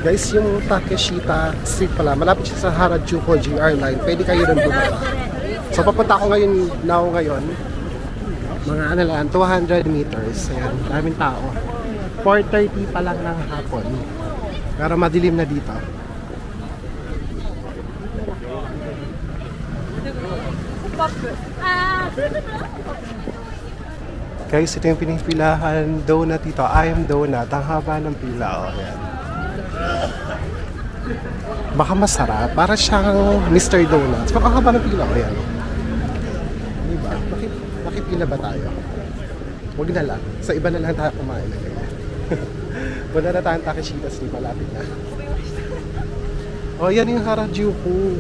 Guys, yung Takeshita Street pala, malapit siya sa Harajuku GR line. Pwede kayo rin bumaba. So papunta ako ngayon, mga ano lang, 200 meters. Ayan, maraming tao. 4:30 pa lang ng hapon. Pero madilim na dito. Guys, ito yung pinipilahan donut dito. I am donut. Ang haba ng pila. Ayan. Baka masarap. Para siyang Mr. Donuts. Baka haba ng pila. Ayan. Diba? Makipila ba tayo? Huwag na lang. Sa iba na lang tayo kumain. Wala na tayong Takeshita Street. Malapit na. Oh, yan yung Harajuku.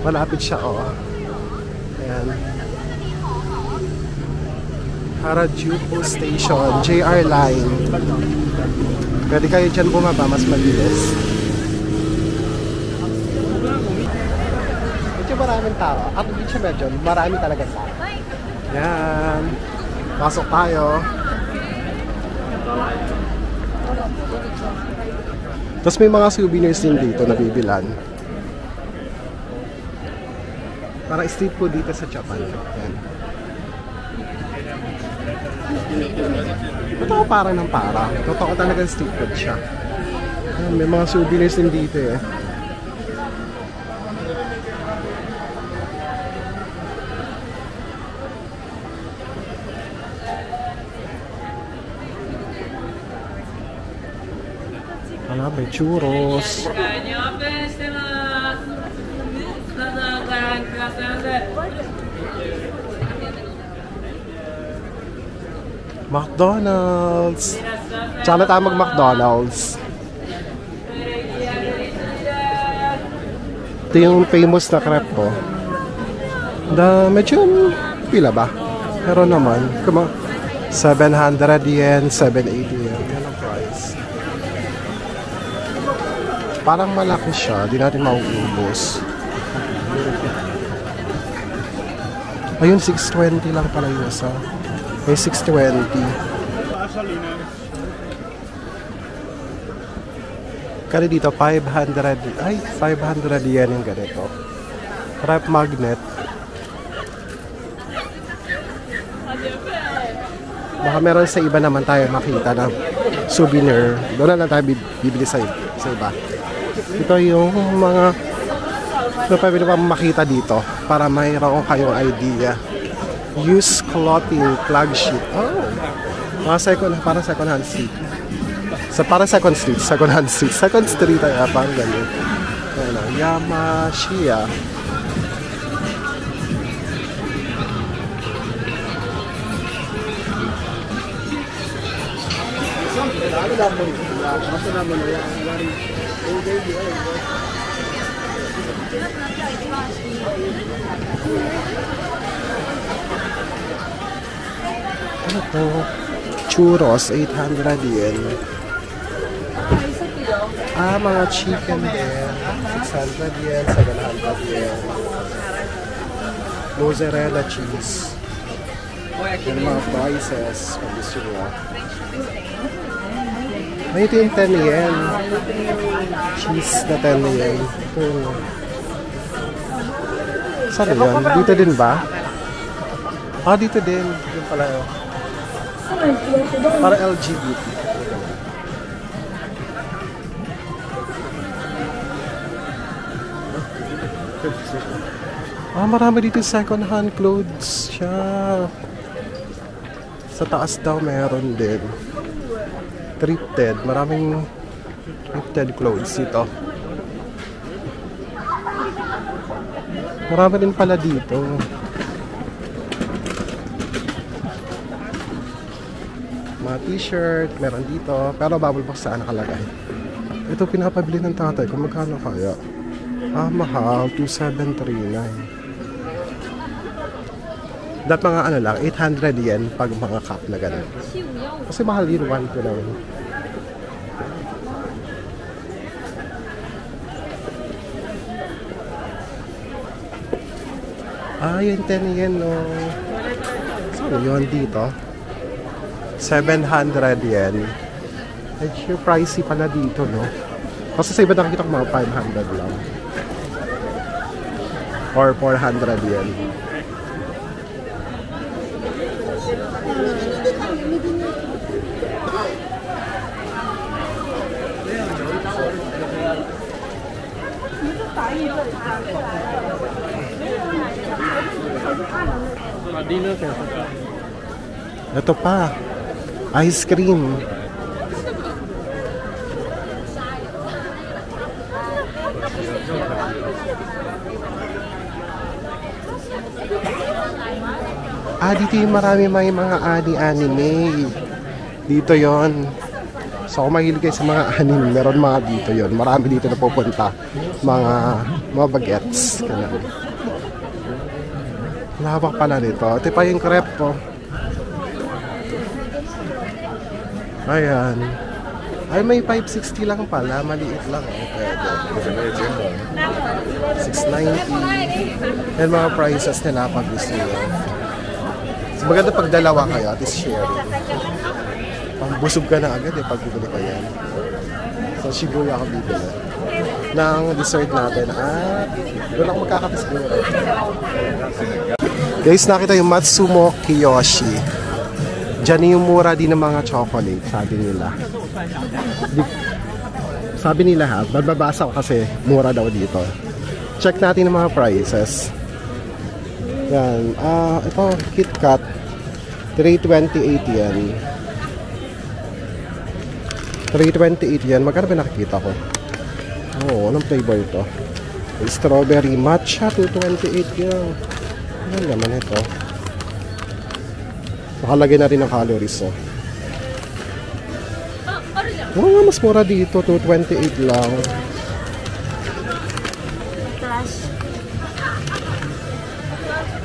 Malapit siya, oh. Ayan. Harajuku Station, JR Line. Pwede kayo dyan bumaba, mas mabilis. Medyo maraming tao. At medyo marami talaga tao. Yan. Pasok tayo. Tapos may mga souvenirs din dito na bibilan. Para street food dito sa Japan. Yan. Totoo para ng para. Totoo talaga street food siya. Yan, may mga souvenirs din dito eh. Ano, may churros. McDonald's. Tsaka na tayo mag-McDonald's. Ito yung famous na crepe po. Medyo pila ba? Pero naman, 700 yen, 780 yen. Yan ang price. Parang malaki siya. Di natin mauubos. Ayun, 620 lang pala yung isa. May 620. Kaya dito, 500. Ay, 500 yen yung ganito. Rep magnet. Baka meron sa iba naman tayo makita na souvenir. Doon na lang tayo bibili sa iba. Ito yung mga pwede pa makita dito para mayroon kayong idea. Used clothing flagship. Oh. Para second hand street. Para second hand street. Second street ay parang ganyan. Ano, Yamashita. Ano to? Churros, 800 yen. Mga chicken din. 600 yen, 700 yen. Mozzarella cheese. Yung mga prices. Kung gusto nyo. Ito yung 10 yen. Cheese na 10 yen. Saan yun? Dito din ba? Dito din. Dito pala yun. Para LGBT. Marami dito second hand clothes siya. Sa taas daw meron din. Thrifted. Maraming thrifted clothes dito. Marami din pala dito. Mga t-shirt, meron dito. Pero bubble box saan nakalagay. Ito pinapabili ng tatay. Kung magkano kaya? Mahal. 2,739. Dat mga ano lang, 800 yen pag mga cup na ganun. Kasi mahal yun, 1 ko lang. Yung 10 yen, no. Saan yun dito? 700 yen. Medyo pricey pala dito, no. Kasi sa iba nakikita ko mga 500 lang. Or 400 yan. Ito pa, ice cream. Dito yung marami may mga anime. Dito yon. So kung mahilig kayo sa mga anime, meron mga dito yon. Marami dito na pupunta. Mga bagets. Ganun. Labak pala nito. Ito pa yung crepe po. Ayan. Ay, may 560 lang pala. Maliit lang. Pwede. 690. Yan mga prices nila pag gusto nyo. So, maganda pag dalawa kayo at is sharing. Pambusog ka na agad pag bibili ka yan. So, Shibuya ako bibili ng dessert natin at doon ako magkakape siguro. Guys, nakita yung Matsumo Kiyoshi. Diyan yung mura din ng mga chocolate, sabi nila. Sabi nila ha, babasa ko kasi mura daw dito. Check natin ang mga prices. Yan, ito, KitKat, 328 yan. 328 yan, magkano ba nakikita ko? Oo, anong flavor ito? Strawberry matcha, 228 yan. Ano naman ito? Nakalagay na rin ang calories, oh. Oo, mas mura dito, 228 lang.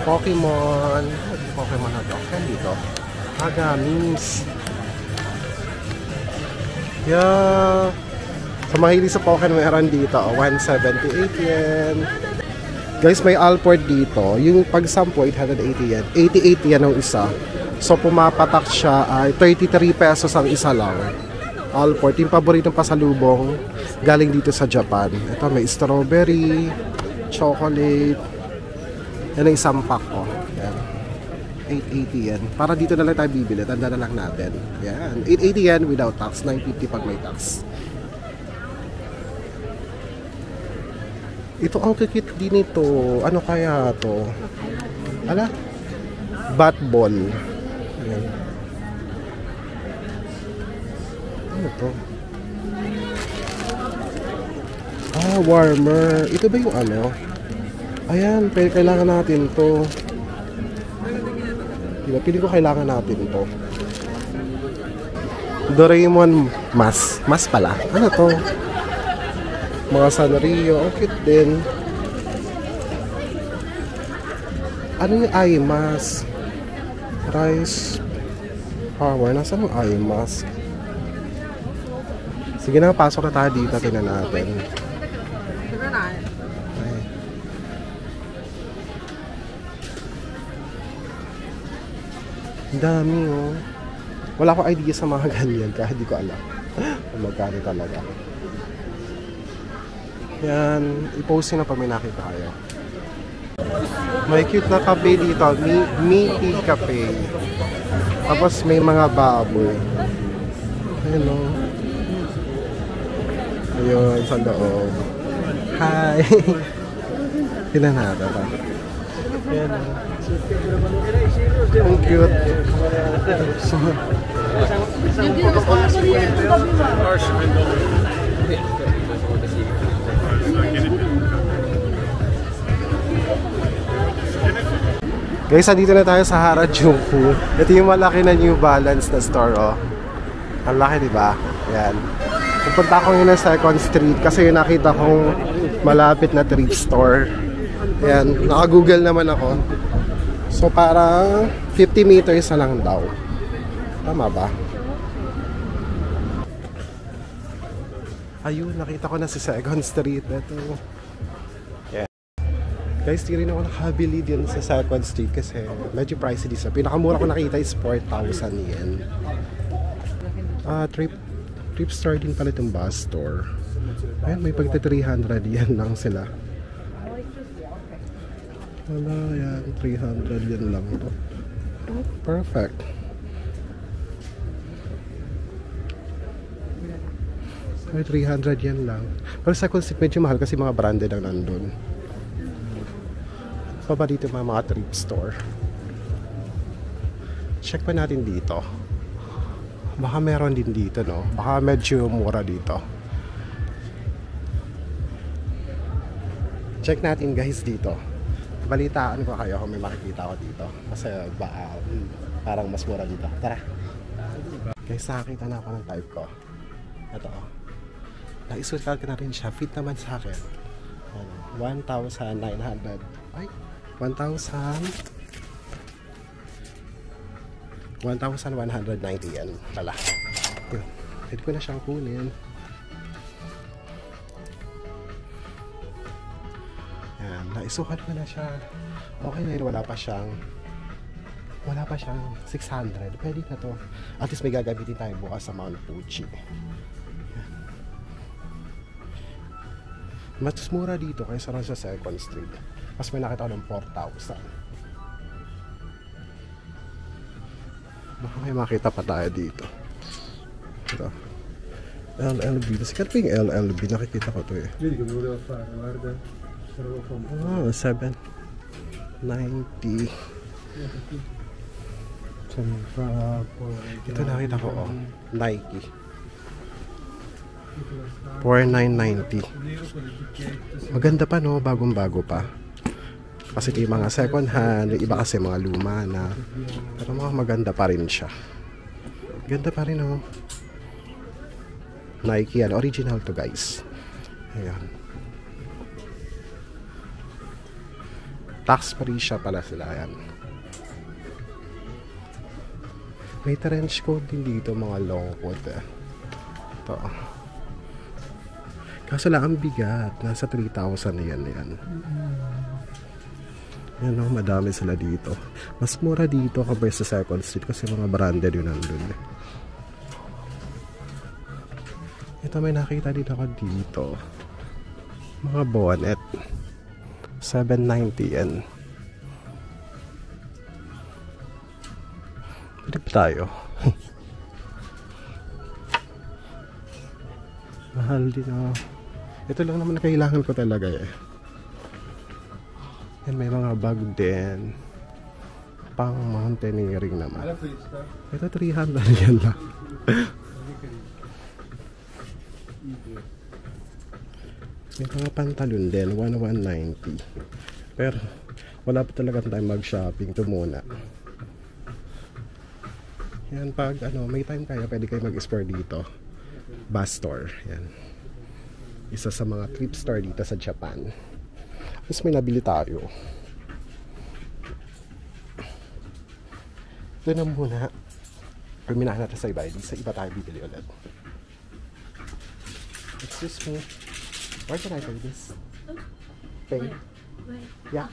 Pokemon. Pokemon na to. Kan dito. Gamis. Yeah. Sa mahilig sa Pokemon, meron dito. 178 yen. Guys, may Alport dito. Yung pag-sampo, 880 yen. 88 yen ang isa. So, pumapatak siya ay 33 pesos ang isa lang. Alport. Yung paboritong pasalubong galing dito sa Japan. Ito, may strawberry, chocolate. Yan ang isang pack ko. Yan. 880 yan. Para dito na lang tayo bibili. Tanda na lang natin. Yan. 880 yan without tax. 950 pag may tax. Ito ang kikit din ito. Ano kaya to? Ala? Bat ball. Yan. Ano to? Warmer. Ito ba yung ano? Ayan, pero kailangan natin to. Diba, pili ko kailangan natin to. Doraemon mask. Mask pala. Ano to? Mga Sanrio. Ang cute din. Ano yung eye mask? Rice power. Nasaan yung eye mask? Sige na, pasok na tayo dito. Tingnan natin. Dami, oh. Wala akong idea sa mga ganyan kahit di ko alam kung magkano talaga. Yan, i-post na pag may nakita kayo. May cute na cafe dito, Meaty Cafe. Tapos may mga baboy. Ayun, oh. Ayun, sa loob. Hi! Tignan natin. Ayan, oh. Ang cute. Guys, andito na tayo sa Harajuku. Ito yung malaki na New Balance na store, oh. Ang laki, diba? Ayan. Pupunta ako yun sa 2nd Street kasi yung nakita kong malapit na thrift store. Ayan, naka-google naman ako. So parang 50 meters na lang daw. Tama ba? Ayun, nakita ko na si 2nd Street. Ito. Yeah. Guys, di rin ako nakabili din sa 2nd Street kasi medyo pricey din. Pinakamura ko nakita is 4,000 yen. Trip store din pala itong bus store. Ayan, may pagta 300 yan lang sila. Wala, yan. 300 yan lang to. Oh, perfect. May 300 yan lang. Pero sa concept medyo mahal kasi mga branded ang nandun. Pa ba dito mga trip store? Check pa natin dito. Baka meron din dito, no? Baka medyo mura dito. Check natin guys dito. Balitaan ko kayo kung may makikita ko dito. Kasi parang mas mura dito. Tara. Guys, nakakita na ako ng type ko. Ito. Naisulat ko na rin siya. Fit naman sa akin. 1,900. Ay, 1,190 yan pala. Yun. Pwede ko na siyang kunin. Yan. Naisukat ko na siya. Okay na yun. Wala pa siyang 600. Pwede na to. At least may gagamitin tayo bukas sa Mount Fuji. Mas mura dito kaysa rin sa 2nd Street. Mas may nakita ko ng 4,000. Baka may makita pa tayo dito. Ito. LLB. Sikat pa yung LLB. Nakikita ko to eh. Oh, 790. Ito nakita ko oh. Nike. 4,990. Maganda pa no. Bagong-bago pa. Kasi ito yung mga second hand, yung iba kasi mga luma na. Pero mga maganda pa rin siya. Ganda pa rin oh. Nike yan, original to guys. Ayan. Tax free siya pala sila yan. May trench coat din dito, mga long coat eh. Ito. Kaso lang ang bigat, nasa 3,000 na yan. Yan o, madami sila dito. Mas mura dito kapag sa 2nd Street kasi mga branded yun nandun. Ito may nakita dito ako dito. Mga bonnet. 790 yan. Pwede pa tayo. Mahal din o. Ito lang naman na kailangan ko talaga eh. Yan, may mga bag din. Pang mountaineering naman. Ito 300 yan lang. May mga pantalon din, 1,190. Pero wala pa talaga tayong mag-shopping. Ito muna. Yan, pag may time kayo, pwede kayo mag-explore dito. Bus store. Yan. Isa sa mga trip store dito sa Japan. Tapos may nabili tayo. Doon na muna. Perminahan natin sa iba. Sa iba tayo bibili ulit. Excuse me. Where can I pay this? Pay? Yeah?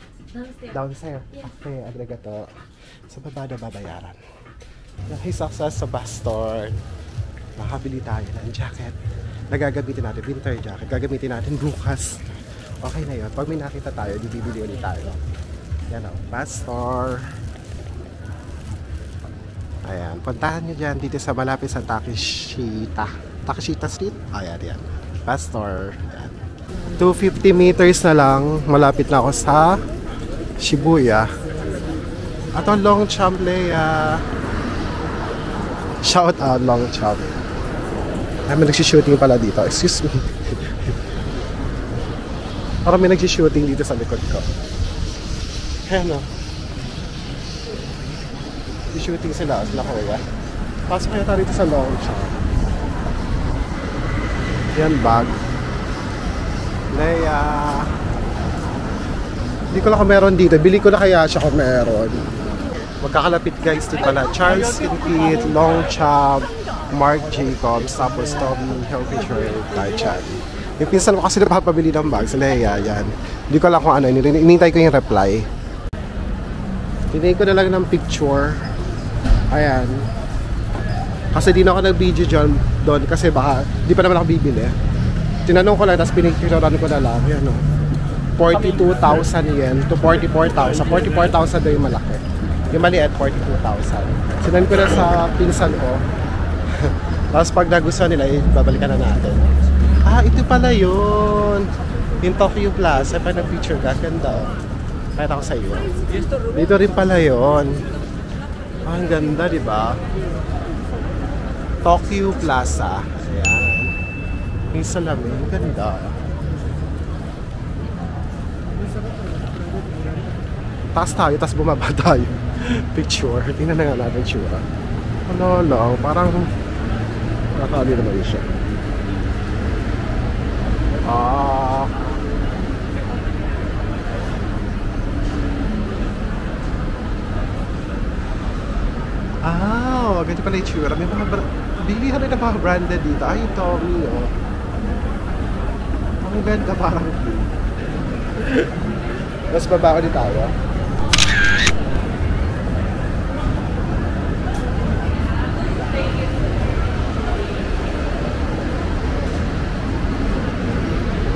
Downstairs. Okay, arigato. Sa baba na babayaran. Hey, success sa bus store. Makabili tayo ng jacket. Nagagamitin natin. Winter jacket. Gagamitin natin bukas. Okay na yun. Pag may nakita tayo, bibili ulit tayo. Yan o. Bus store. Ayan. Puntahan nyo dyan dito sa malapit sa Takeshita. Takeshita Street? Ayan, yan. Bus store. Ayan. 250 meters na lang. Malapit na ako sa Shibuya. Ato Longchamp Leia. Shout out Longchamp. Ay, may nagsishooting pala dito. Excuse me. Parang may nagsishooting dito sa likod ko. Ayan o. Shooting sila. Sila kuya. Pasok kaya tayo dito sa Longchamp. Yan, bag. Leia. Hindi ko lang kung meron dito. Bili ko na kaya siya kung meron. Magkakalapit guys dito pala. Charles & Keith, Longchamp, Marc Jacobs, tapos Tommy Hilfiger, Taichan. Yung pinsan ko kasi napapabili ng bag, si Leia, yan. Hindi ko lang kung ano, inintay ko yung reply. Tinigay ko na lang ng picture. Ayan. Kasi di na ako nag-video doon kasi baka di pa naman ako bibili. Tinanong ko lang, tapos pinicturean ko na lang. Yan o. 42,000 yen to 44,000. 44,000 daw yung malaki. Yung maliit, 42,000. Sinan ko na sa pinsan ko. Tapos pag nagustuhan nila, babalikan na natin. Ah, ito pala yun. Yung Tokyo Plaza. Pa nag-picture ka, ganda o. Kahit ako sa iyo. Dito rin pala yun. Ah, ang ganda, di ba? Tokyo Plaza. Ayan. Yung salamin. Ganda. Taas tayo, tapos bumaba tayo. Picture. Tingnan na nga natin tsura. Ano lang, parang nakakali naman yun siya. Ah. Ah, ganito pala yung tsura. May mga bilihan rin na mga branded dito. Ay, Tommy, oh. Ang ganda, parang blue. Mas baba ko din tayo.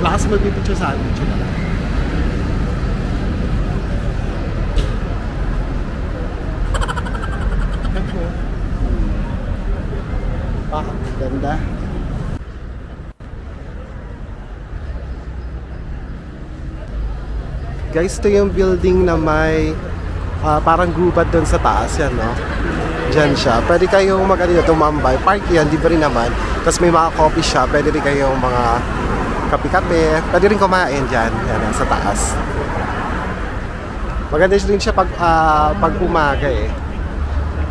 Lakas mag-picture sa atin. Picture na lang. Ah, ganda. Guys, ito yung building na may parang gubat doon sa taas yan, no? Diyan siya. Pwede kayong tumambay. Park yan, di ba rin naman? Tapos may mga coffee shop. Pwede rin kayong mga kape-kape. Pwede rin kumain dyan. Yan, sa taas. Maganda rin siya pag umaga eh.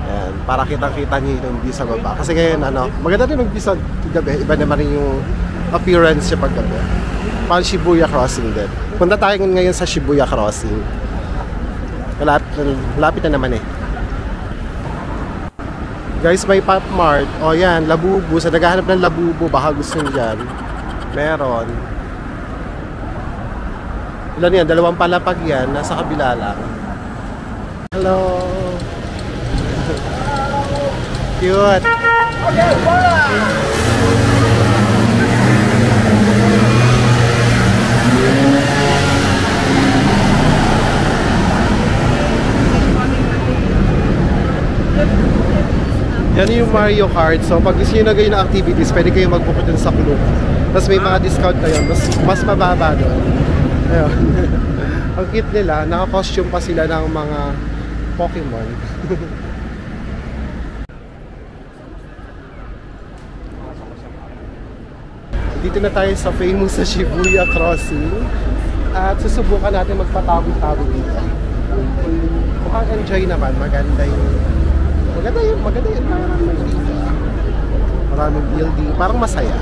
Yan, para kitang-kita niyo yung view sa baba. Kasi ngayon, maganda rin yung view sa gabi. Iba naman rin yung appearance siya pag gabi. Parang Shibuya Crossing din. Punta tayo ngayon sa Shibuya Crossing. Lapit na naman eh. Guys, may Pop Mart. O yan, labubu. Sa naghahanap ng labubu, baka gusto nyo dyan. Meron. Ilan yan? 2 palapag yan. Nasa kabila lang. Hello! Cute! Okay, bye! Yan yung Mario Kart. So pag gusto nyo na ganyan na activities, pwede kayo mag-book dun sa club. Tapos may mga discount na yun. Mas mababa doon. Ayun. Ang cute nila. Naka-costume pa sila ng mga Pokemon. Dito na tayo sa famous sa Shibuya Crossing. At susubukan natin magpatabi-tabi dito. Mukhang enjoy naman. Maganda yun. Maraming building, parang masaya.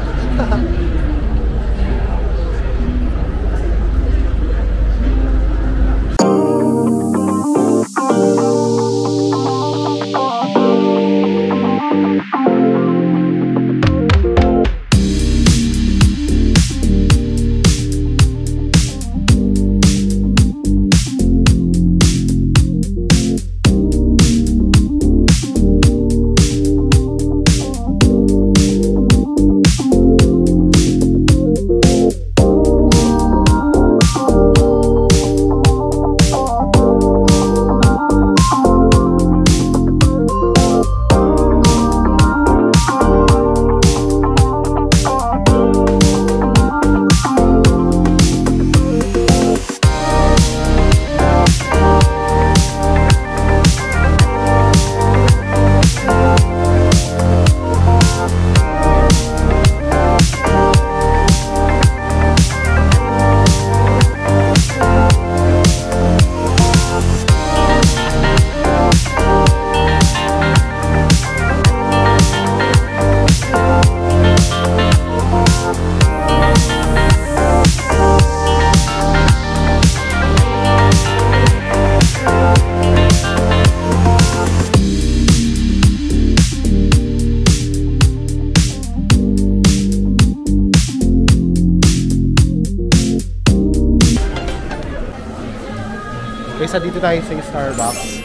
Kaysa dito tayo sa Starbucks,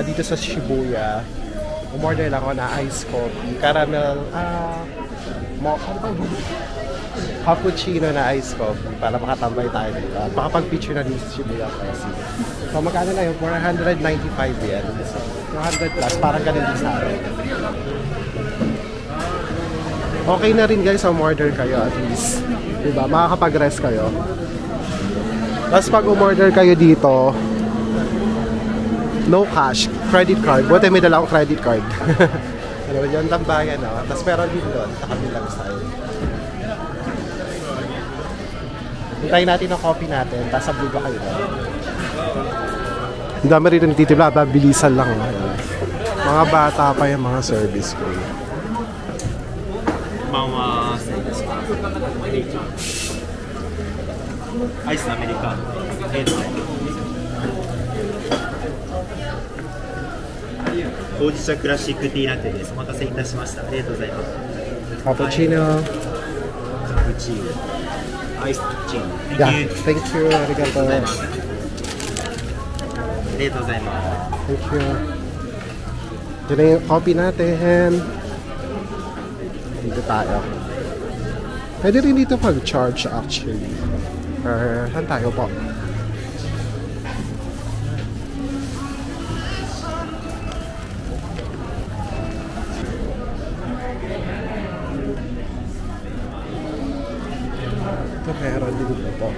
dito sa Shibuya. umorder lang ako na iced coffee, caramel, cappuccino na iced coffee para makatambay tayo dito at makapag-picture na dito sa Shibuya Crossing. So magkano na yun? 495 yen. So 200 plus, parang ganun din sa akin. Okay na rin guys, umorder kayo at least. Diba? Makakapag-rest kayo. Tapos pag umorder kayo dito, no cash, credit card. Buti may dala akong credit card. Ano yun, tambayan no? Tapos meron din doon, sa kabilang side. Hintayin natin ang coffee natin, tapos abli ba kayo doon? Ang dami rin nagtitibla, bilisan lang. Mga bata pa yung mga service ko. Ice Americano. ほうじ茶クラシックティーラテです。お待たせいたしました。ありがとうございます。Cappuccino. Cappuccino. Iced cappuccino. Yeah, thank you. Arigato. ありがとうございます。Thank you. Ito na yung coffee natin. Dito tayo. Pwede rin dito pag-charge actually. Saan tayo po? Ito meron din ito.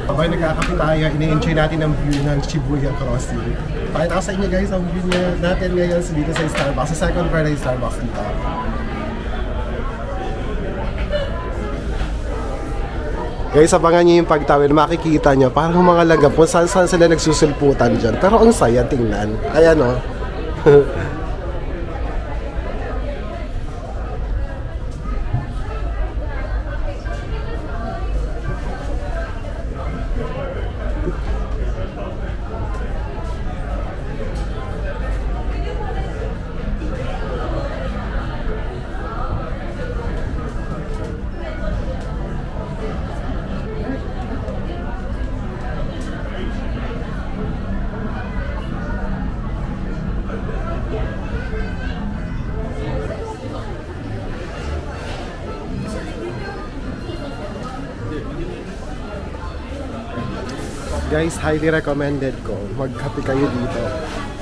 Habang nagkakape tayo, ina-enjoy natin ang view ng Shibuya Crossing. Pakita ko sa inyo guys ang view natin ngayon dito sa Starbucks. Sa second floor na Starbucks dito. Guys, abangan nyo yung pagtawid, makikita nyo, parang mga langgam kung saan-saan sila nagsusulputan dyan. Pero ang saya tingnan. Ayan o. Guys, highly recommended ko. Magkape kayo dito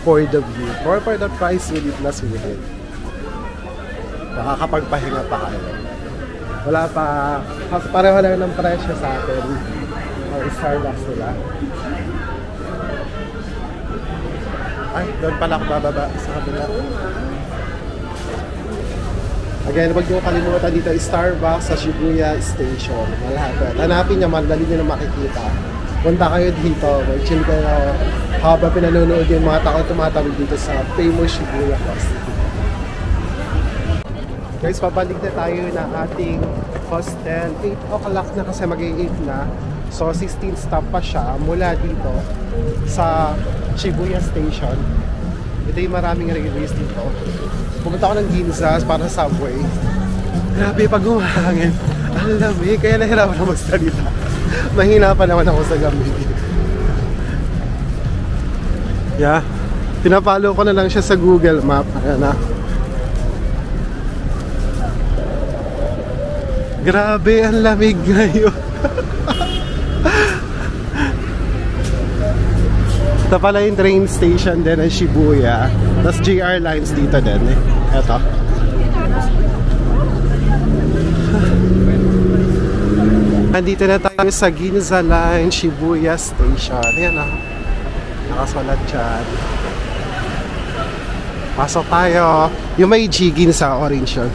for the view. For the price, will it plus with it. Nakakapagpahinga pa kayo. Wala pa, pareho lang ng presyo sa atin. Or Starbucks nila. Ay, doon pala ako bababa sa kabila. Again, huwag niyo kalimutan dito Starbucks sa Shibuya Station. Malapit. Hanapin niyo, madali niyo na makikita. Punta kayo dito, mag-chill kayo habang pinanonood yung mga tao tumatawid dito sa famous Shibuya Crossing. Guys, pabalik na tayo na ating hostel. 8 o'clock na kasi mag-8 na. So 16 stop pa siya mula dito sa Shibuya Station. Ito yung maraming railways dito. Pumunta ako ng Ginza para sa subway. Grabe pag humahangin. Ang lamig, kaya nahirapan na magsalita. Mahina pa naman ako sa lamig. Yeah. Pinapalo ko na lang siya sa Google Map. Ayan na. Grabe, ang lamig ngayon. Ito pala yung train station din ng Shibuya. Tapos JR lines dito din eh. Ito. Nandito na tayo sa Ginza Line, Shibuya Station. Ayan ah. Nakasulat dyan. Pasok tayo. Yung may G, Ginza, orange yun.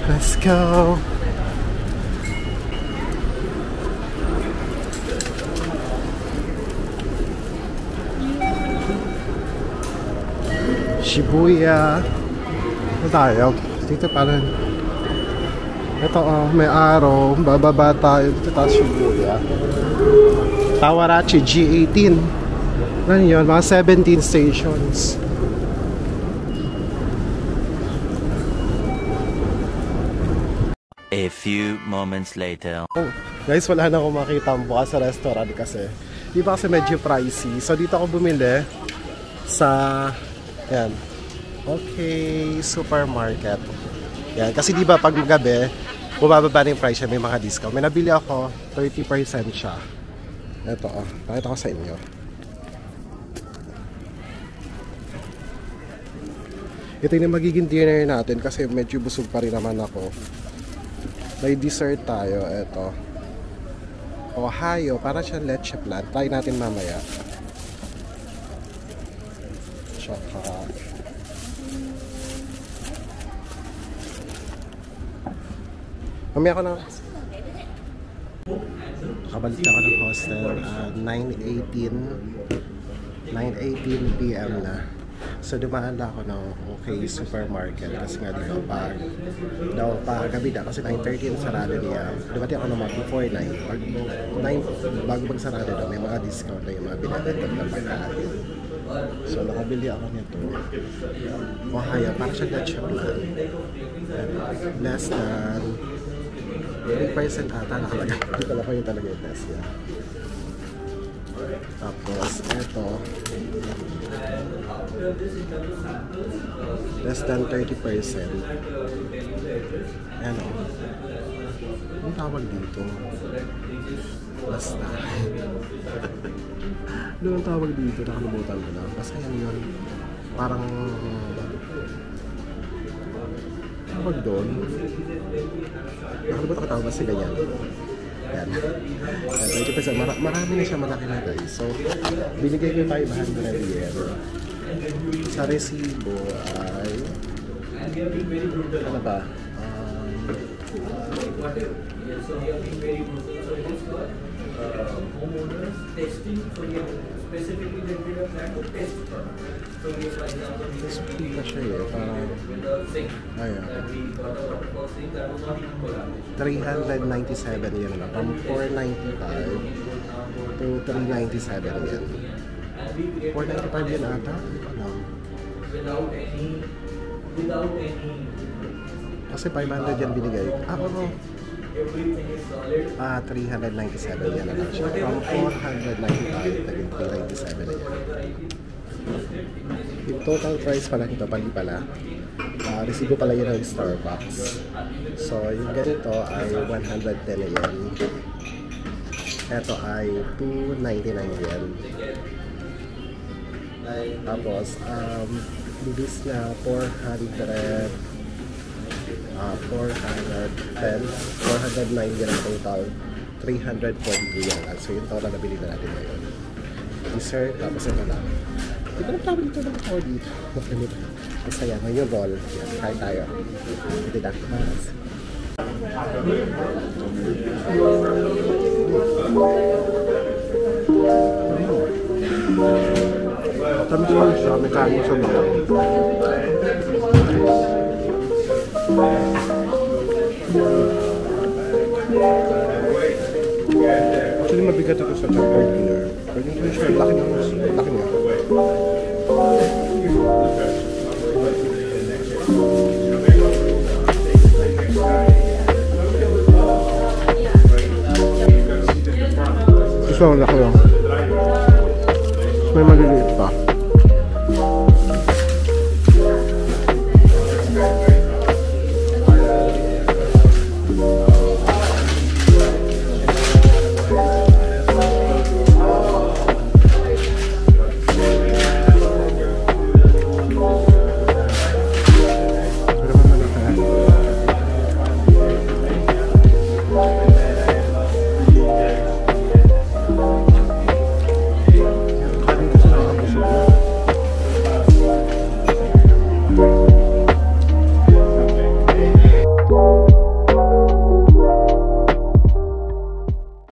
Let's go. Shibuya. Ito tayo. Dito parang ito may araw. Bababa tayo. Dito tayo Shibuya. Tawarachi G18. Ano yun? Mga 17 stations. few moments later. Oh, guys, wala na akong makita ang bukas sa restaurant kasi di ba kasi medyo pricey. So dito ako bumili sa yan. Okay, supermarket. Yan, kasi di ba pag gabi bumababa na yung price siya, may mga discount. May nabili ako, 30% siya. Ito, pakita ko sa inyo. Ito yung magiging dinner natin kasi medyo busog pa rin naman ako. May dessert tayo, ito. Ohio, para siyang leche flan. Try natin mamaya. Tsaka mamaya ko na. Nakabalik ako ng hostel 9:18 PM na. So dumaan na ako ng OK supermarket kasi nga di ba pag gabi na kasi 9:30 yung sarado niya. Dumating ako naman before 9. Pag 9 bago magsarado na may mga discount na yung mga binibenta ng pagkain. So nakabili ako nito. Ohio, para siya leche flan. Less than 3% ata nakalagay. Hindi ko lang yung talaga yung test niya. Tapos ito less than 30%. Ano? Anong tawag dito? Basta. Anong tawag dito? Nakalimutan ko na. Basta yan yun. Parang tawag doon. Nakalimutan ko tawag kasi ganyan. Yan. 20%. Marami na siya, malaki na guys. So, binigay ko 500 yen. Sa resibo ay ano ba? 397 yan na. From 495 to 397 yan. 495 yan ata? Ano? Kasi 500 yan binigay. Oo. 397 yan na lang siya. From 495 naging 397 na yan. Yung total price pala nito, pali pala. Resibo pala yun ng Starbucks. So, yung ganito ay 110 yen. Ito ay 299 yen. Tapos, lubis na 409 yen ang total. 342 yen. So, yung total na bili na natin ngayon. Dessert, tapos ito na. Hindi ko na tawag dito ng tawag dito. Basta yan, may yung roll. Yan, kain tayo. Ito na. Tamis ko siya, may kanin sa mga. Actually, mabigat ito sa chocolate dinner. Pero yung siya, laki niya. Gusto ko laki lang. May maliliit pa.